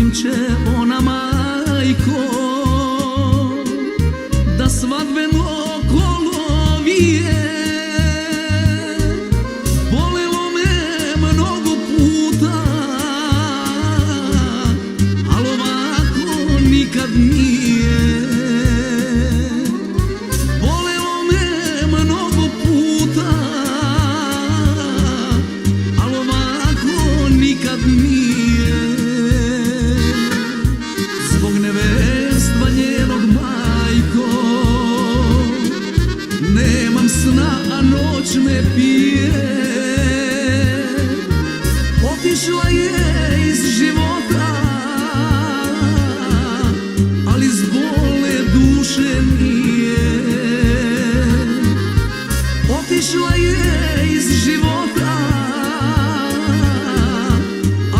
sunče ona majko, da svadbeno kolo vije. Bolelo me mnogo puta, al ovako nikad nije. Bolelo me mnogo puta, al ovako nikad nije. Zbog nevestva njenog majko, nemam sna, a noć me pije. Otišla je iz života, ali iz bolne duše nije. Otišla je iz života,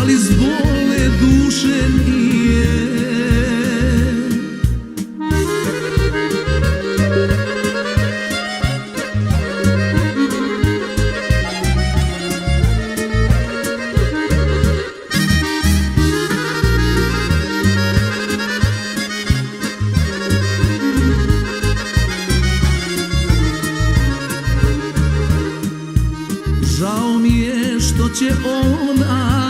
ali iz bolne duše nije. Žao mi je što će ona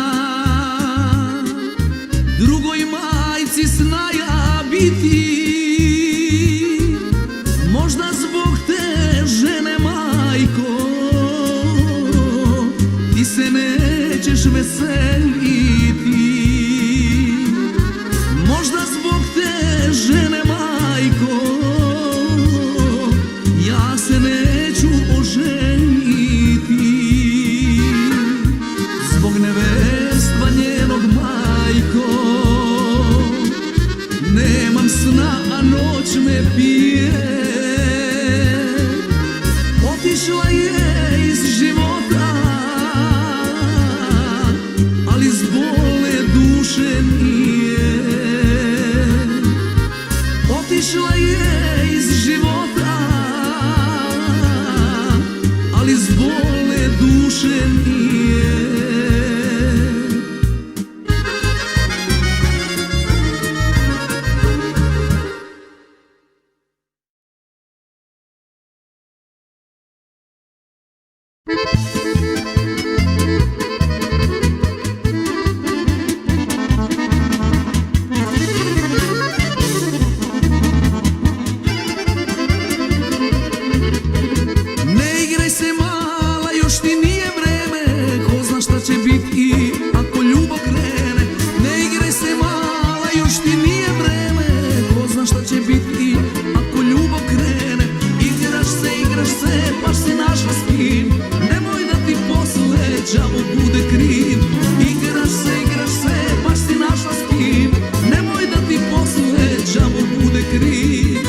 drugoj majci snaja biti. Možda zbog te žene, majko, ti se nećeš veseliti. Možda zbog te žene, majko, ja se neću oženiti. Zbog nevestva njenog, majko, nemam sna, a noć me pije. Otišla je iz života, ali iz bolne duše nije. Otišla je iz života, ali iz bolne duše nije. Ne igraj se mala, još ti nije vreme, ko zna šta će biti ako ljubav krene. Ne igraj se mala, još ti nije vreme, ko zna šta će biti ako ljubav krene. Igraš se, baš si našla s kim, nemoj da ti posle đavo bude kriv. Igraš se, baš si našla s kim, nemoj da ti posle đavo bude kriv.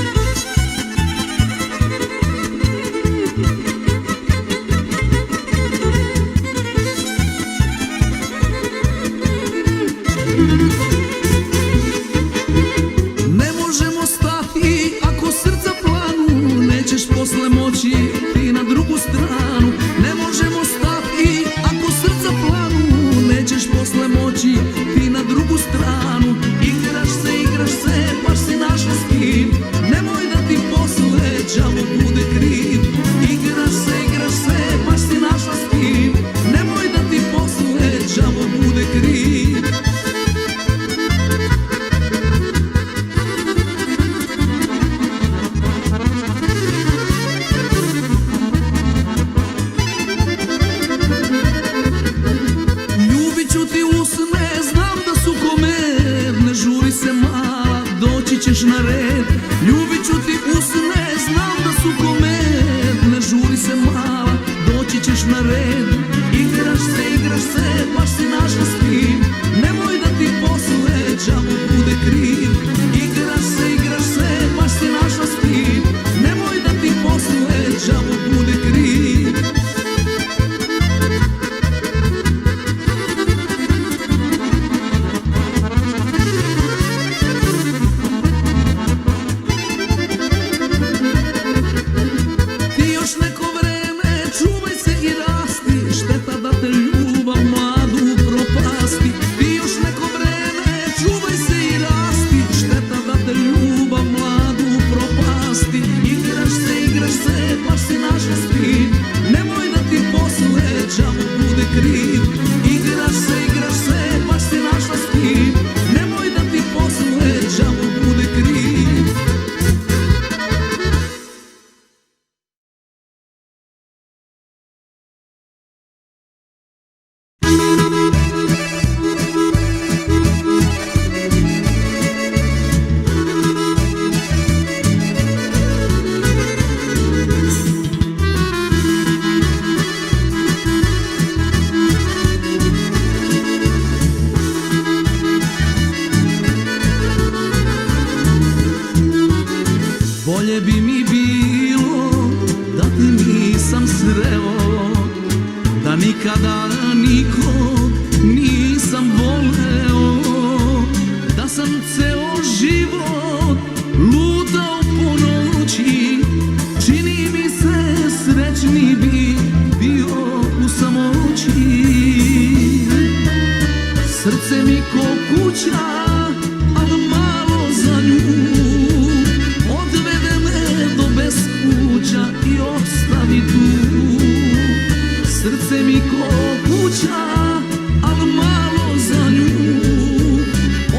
Ne možemo stati ako srca planu, nećeš posle moći ti na drugu stranu. Ne možemo stati ako srca planu, nećeš posle moći ti na drugu stranu. Igraš se, baš si našla s kim, nemoj da ti posle đavo bude kriv. Igraš se, baš si našla s kim, nemoj da ti posle đavo bude kriv. Ljubit ću ti usne, znam da su ko med, ne žuri se mala, doći ćeš na red. Ljubit ću ti usne, znam da su ko med, ne žuri se mala, doći ćeš na red. Igraš se, baš si našla s kim, nemoj da ti posle đavo bude kriv. Igraš se, baš si našla s kim, nemoj da ti posle đavo bude kriv. Ti još neko vreme čuvaj se i rasti, šteta da te ljubav mladu propasti. Ti još neko vreme čuvaj sretni bi bio u samoći. Srce mi ko kuća, al malo za nju. Odvede me do bespuća i ostavi tu. Srce mi ko kuća, al malo za nju.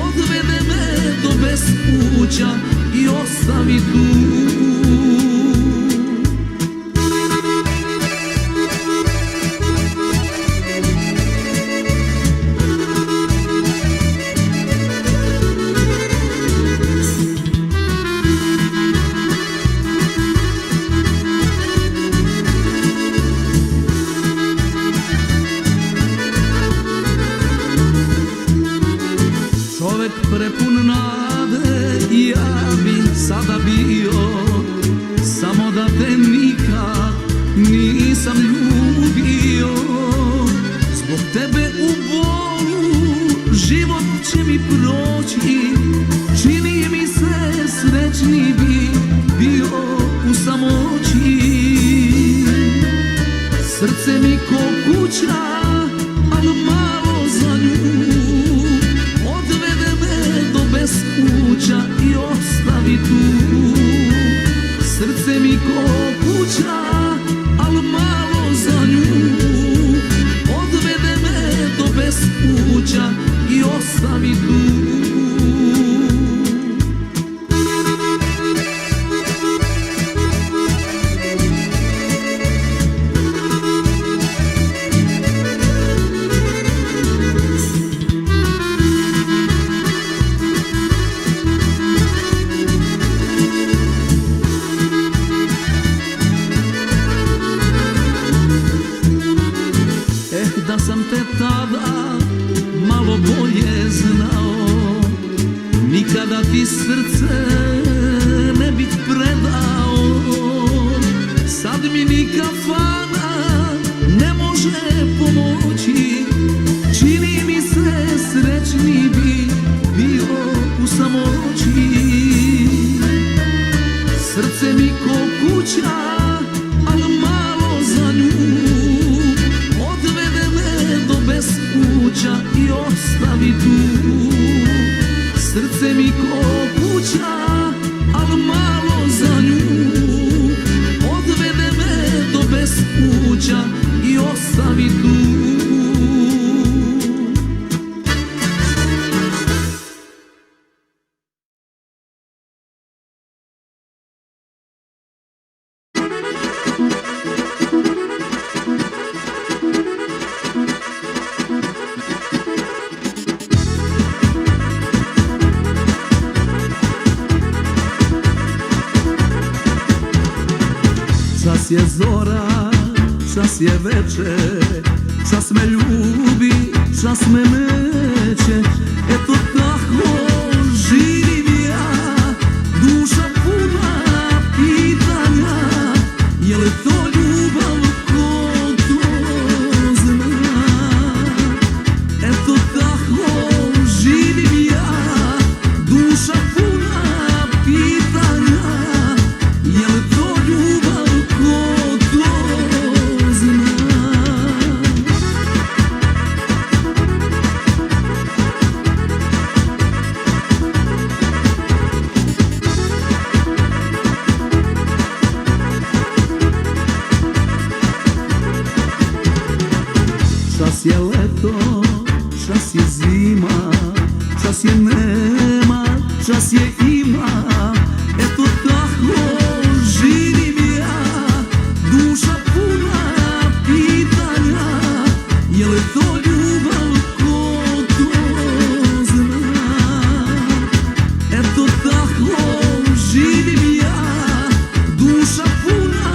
Odvede me do bespuća i ostavi tu. Čovek prepun nade i ja bi sada bio, samo da te nikad nisam ljubio. Zbog tebe u bolu život će mi proći. Čini mi se srećni bi bio u samoći. Srce mi ko kuća, al malo za nju. Bespuća i ostavi tu. Srce mi ko kuća, al malo za nju. Odvede me do bespuća i ostavi tu. Da sam te tada malo bolje znao, nikada ti srce ne bih predao. Sad mi ni kafana ne može pomoći. Čini mi se srećni bi bio u samoći. Srce mi ko kuća, al malo za nju. Bespuća i ostavi tu. Srce mi ko kuća, al malo za nju. Odvede me do bespuća i ostavi tu. Čas je zora, čas je večer, čas me ljubi, čas me neće. Eto tako živim ja, duša puna pitanja. Je li to ljubav, ko to zna? Eto tako živim ja, duša puna pitanja. Je li to ljubav, ko to zna? Čas je leto, čas je zima, čas je nema, čas je ima. Eto tako živim ja, duša puna pitanja. Je li to ljubav, ko to zna? Eto tako živim ja, duša puna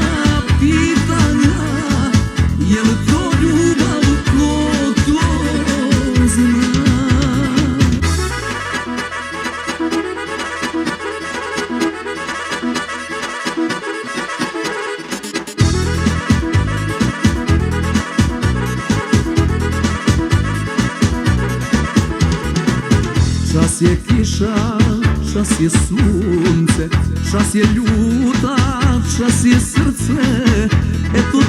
pitanja. Je li to ljubav, ko to zna? Čas je kiša, čas je sunce, čas je ljuta, čas je srce. Eto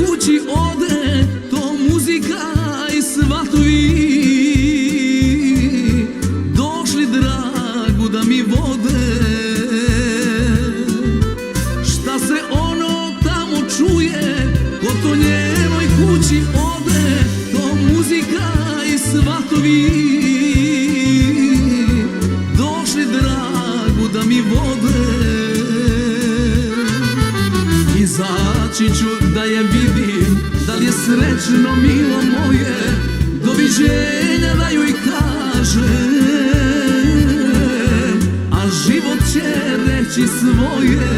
kući ode, to muzika i svatovi došli dragu da mi vode. Šta se ono tamo čuje, ko to njenoj kući ode, to muzika i svatovi došli dragu da mi vode. Izaći ću da je vidim, da li je srećno milo moje, doviđenja da joj kažem, a život će reći svoje.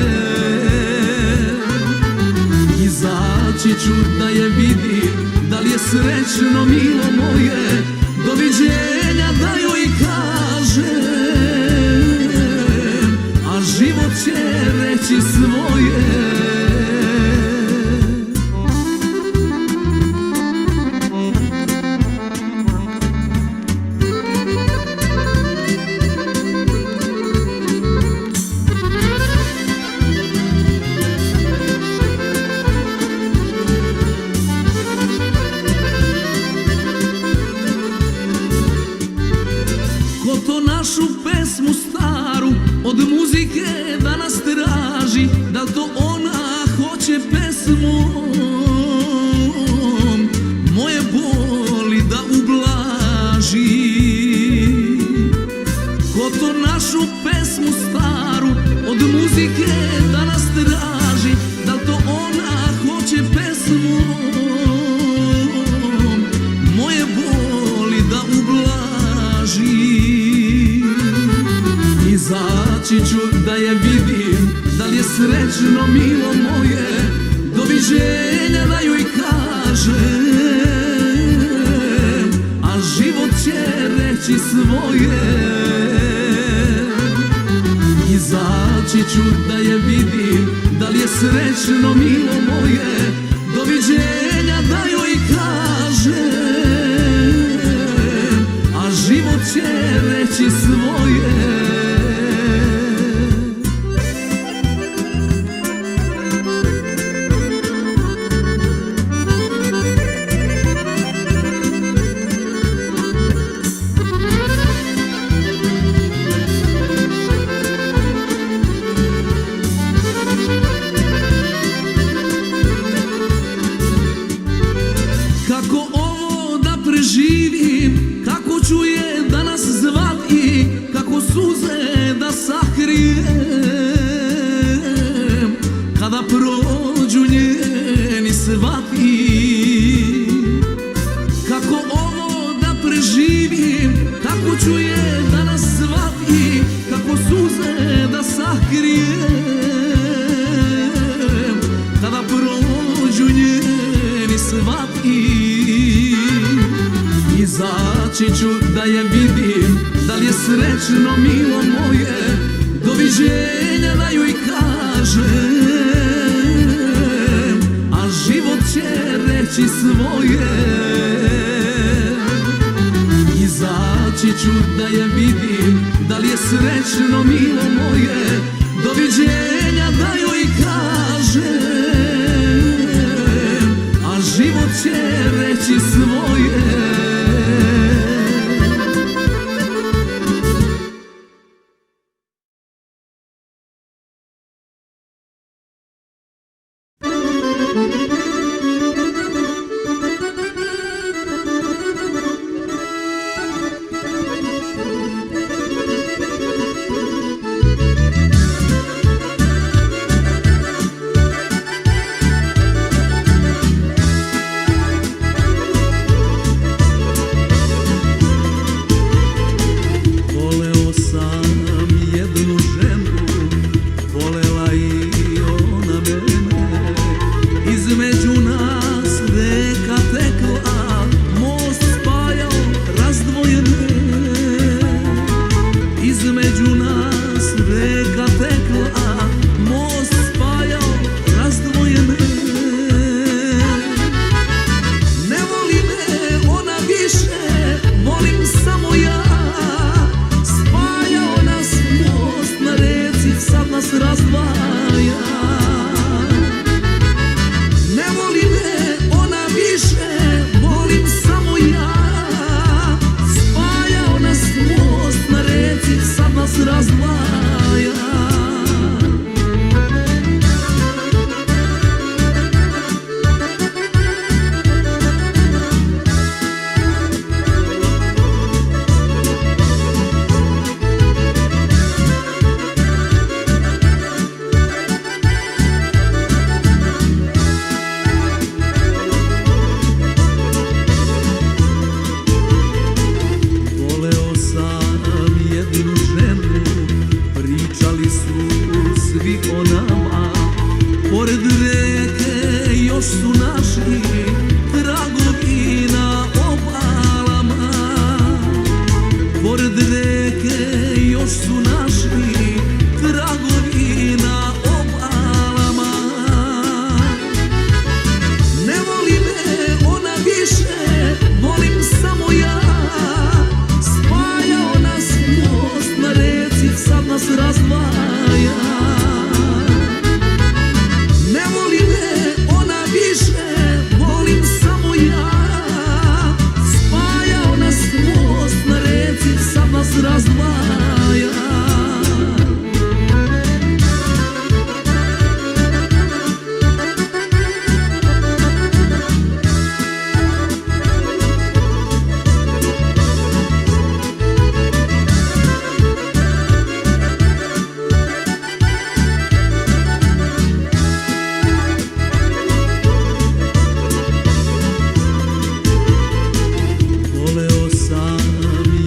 Izaći ću da je vidim, da li je srećno milo moje, doviđenja da joj kažem, a život će reći svoje. Našu pesmu staru od muzike danas traži, da li to ona hoće pesmom moje boli da ublaži? Ko to našu pesmu staru od muzike danas traži, da li to ona hoće pesmom moje boli da ublaži? Izaći ću da je vidim, da li je srećno milo moje, doviđenja da joj kažem, a život će reći svoje. Izaći ću da je vidim, da li je srećno milo moje, doviđenja da joj kažem, a život će reći svoje. Kako ovo da preživim, kako ću je danas zvati, kako suze da sakrijem kada prođu njeni svati. Kako ovo da preživim, kako ću je danas zvati, kako suze da sakrijem kada prođu njeni svati. Izaći ću da je vidim, da li je srećno milo moje, doviđenja da joj kažem, a život će reći svoje. Izaći ću da je vidim, da li je srećno milo moje, doviđenja da joj kažem, a život će reći svoje. nas razdvaja. Ne volim naši tragovi na obalama. Pored reke još su naši tragovi na obalama. Ne voli me ona više, volim samo ja. Spajao nas most na reci, sad nas razdvaja. Ne voli me ona više, volim samo ja. Spajao nas most na reci, sad nas razdvaja. Voleo sam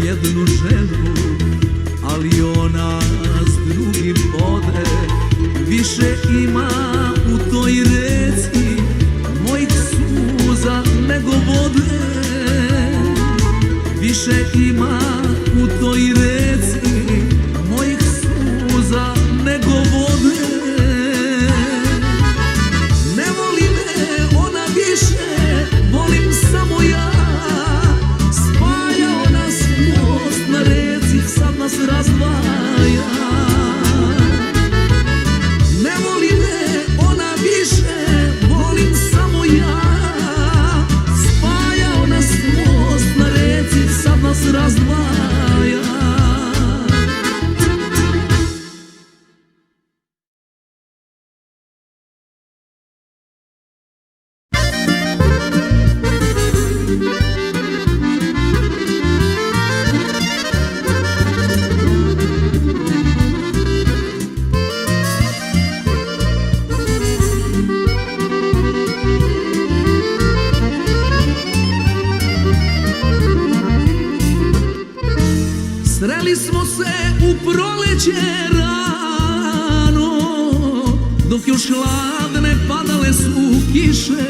jednu ženu, ali ona s drugim ode. Više ima u toj reci mojih suza nego vode. Više ima u toj reci mojih suza nego vode. Ne voli me ona više, volim samo ja. Spajao nas most na reci, sad nas razdvaja. Ne voli me ona više, volim samo ja. Spajao nas most na reci, sad nas razdvaja. Sreli smo se u proleće rano, dok još hladne padale su kiše.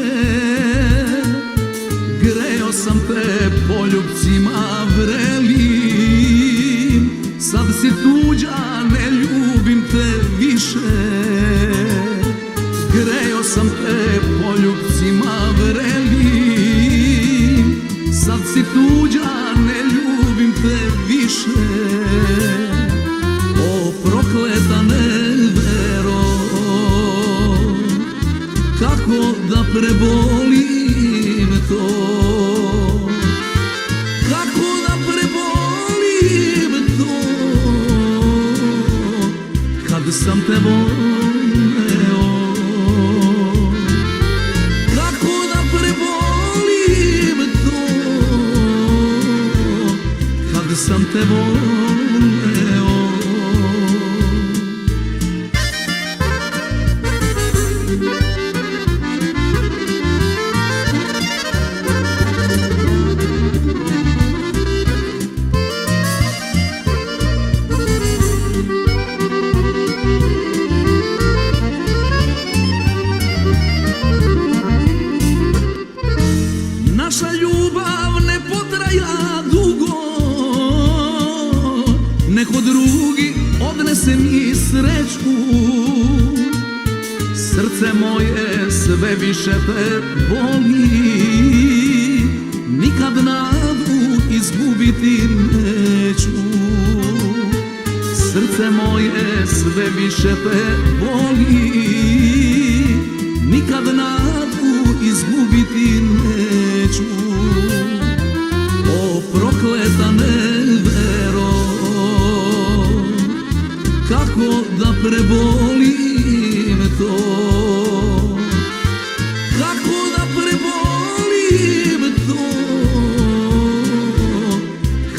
Greo sam te poljubcima vrelim, sad si tuđa, ne ljubim te više. Greo sam te poljubcima vrelim, sad si tuđa, ne ljubim te više. O prokleta nevero, kako da prebolim to, kako da prebolim to, kad sam te voleo. Kako da prebolim to, kad sam te voleo. Naša ljubav ne potraja dugo, neko drugi odnese mi sreću. Srce moje sve više te boli, nikad nadu izgubiti neću. Srce moje sve više te boli, nikad nadu izgubiti neću. O prokleta nevero, kako da prebolim to, kako da prebolim to,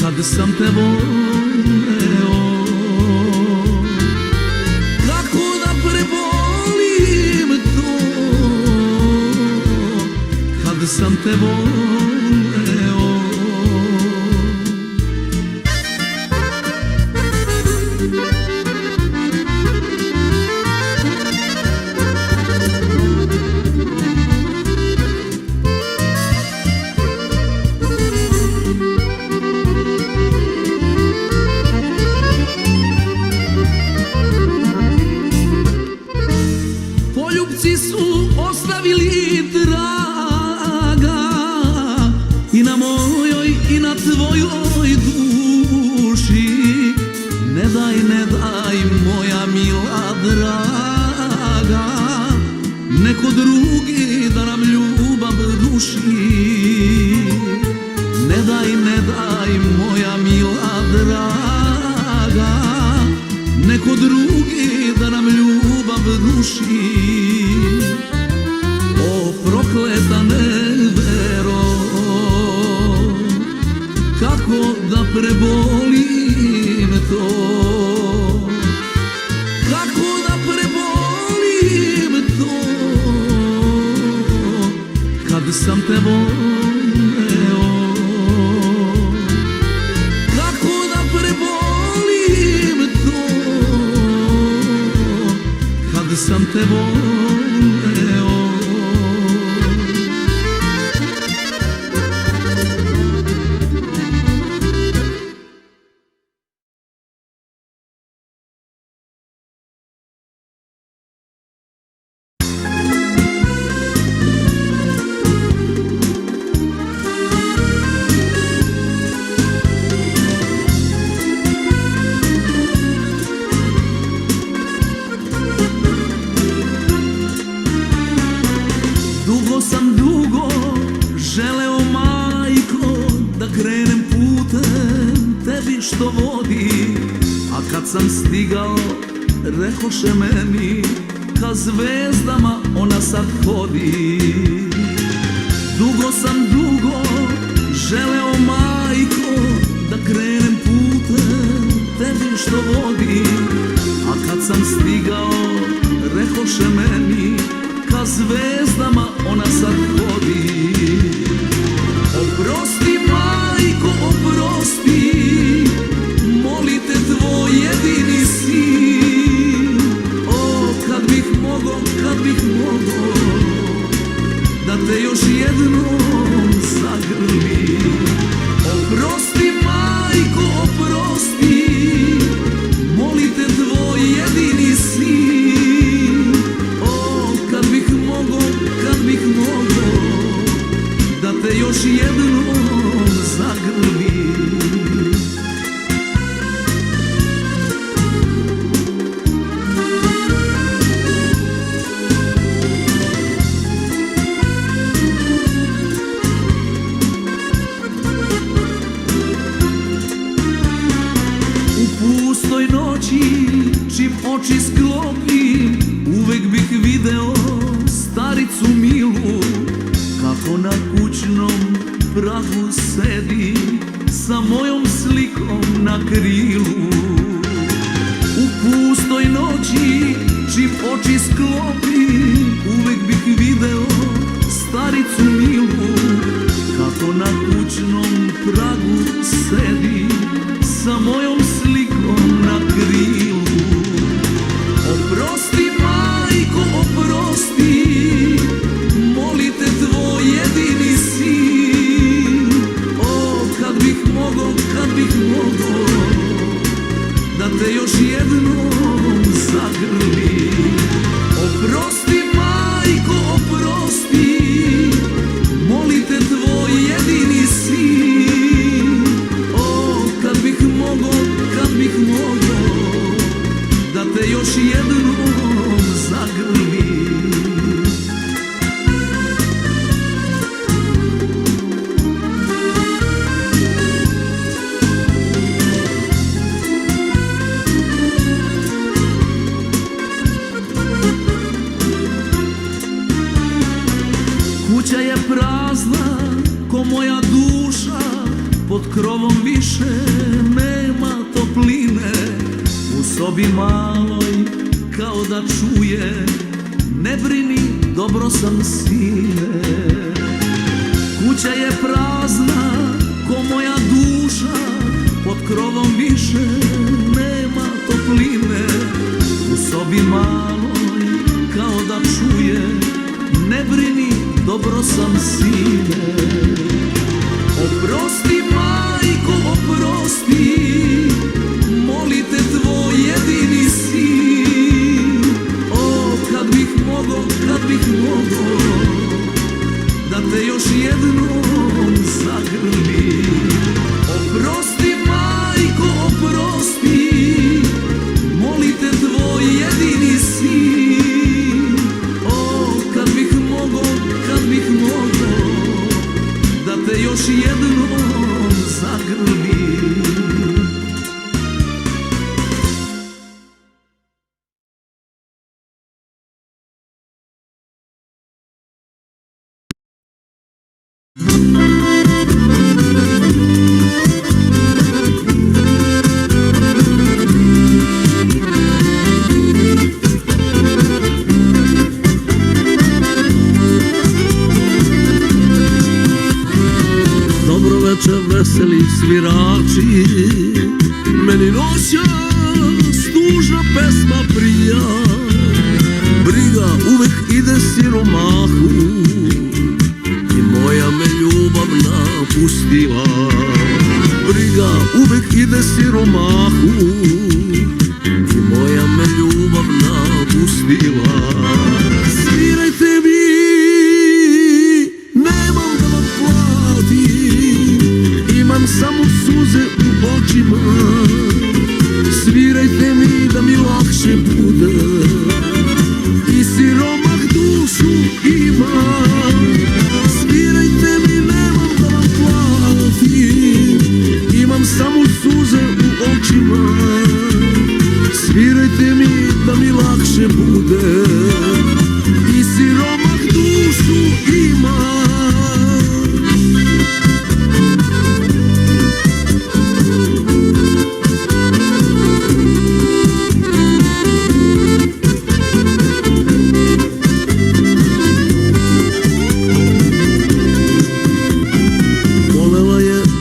kad sam te voleo. Kako da prebolim to, kad sam te voleo. kad sam te voleo. Kako da prebolim to, kad sam te voleo. Dugo sam želeo, majko, da krenem putem tebi što vodi, a kad sam stigao, rekoše meni, ka zvezdama ona sad hodi. Dugo sam želeo, majko, da krenem putem tebi što vodi, a kad sam stigao, rekoše meni, ka zvezdama ona sad hodi. Oprosti, majko, oprosti, molite tvoj jedini sin. O, kad bih mogo, da te još jednom zagrlim. Oprosti, majko, oprosti, molite tvoj jedini sin. O, kad bih mogo, da te još jednom zagrlim. U pustoj noći, čim oči sklopim, uvek bih video staricu milu, kako na kućnom pragu sedi sa mojom slikom na krilu. U pustoj noći, čim oči sklopim, uvek bih video staricu milu, kako na kućnom pragu sedi sa mojom slikom na krilu. Oprosti, majko, oprosti, molite tvoj jedini sin. O, kad bih mogo, da te još jednom zagrlim. Oprosti, majko, oprosti, molite tvoj jedini sin. O, kad bih mogo, da te još jednom zagrlim. Kuća je prazna ko moja duša, pod krovom više nema topline. U sobi maloj kao da čuje, ne brini, dobro sam sine. Kuća je prazna ko moja duša, pod krovom više nema topline. U sobi maloj kao da čuje, ne brini, dobro sam sine. Oprosti, majko, oprosti, molite tvoj jedini sin. O, kad bih mogo, da te još jednom zagrlim. Oprosti, majko, oprosti, molite tvoj jedini sin. O, kad bih mogo, da te još jednom zagrlim. pjevača veselih svirači, meni noćas tužna pesma prija. Briga uvek ide siromahu i moja me ljubav napustila. Briga uvek ide siromahu i moja me ljubav napustila. Svirajte vi, nemam da vam platim, imam samo suze u očima. Svirajte mi da mi lakše bude, i siromah dušu ima. Svirajte mi, nemam da vam platim, imam samo suze u očima. Svirajte mi da mi lakše bude, i siromah dušu ima.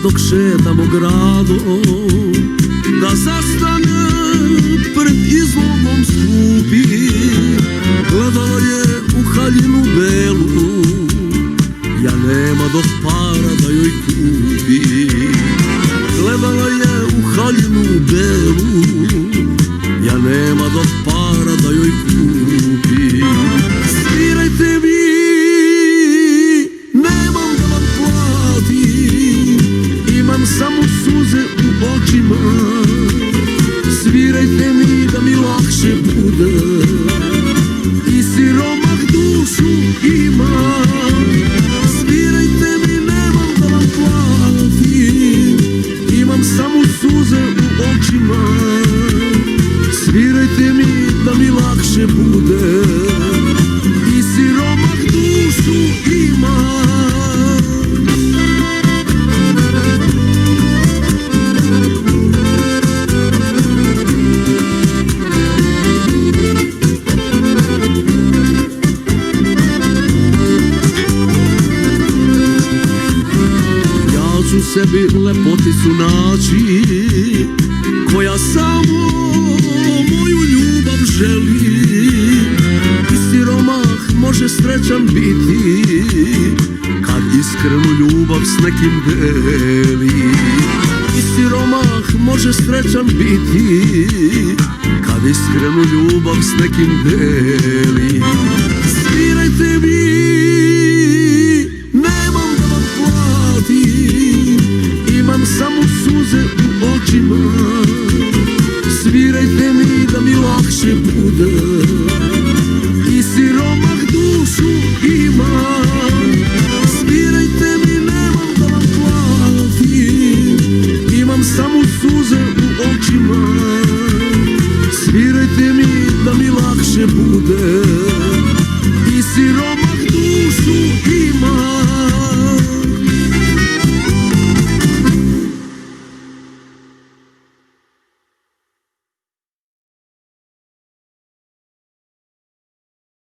Dok šetamo gradom, da zastane pred izlogom skupi. Gledala je u haljinu belu, ja nema do para da joj kupi. Gledala je u haljinu belu, ja nema do para da joj kupi. Svirajte vi, nemam da vam platim, imam samo suze u očima. Svirajte mi da mi lakše bude, i siromah dušu ima. Svirajte mi, nemam da vam platim, imam samo suze u očima. Svirajte mi da mi lakše bude, i siromah dušu ima. Sebi lepoticu naći, koja samo moju ljubav želi. I siromah može srećan biti, kad iskrenu ljubav s nekim deli. I siromah može srećan biti, kad iskrenu ljubav s nekim deli. Svirajte mi,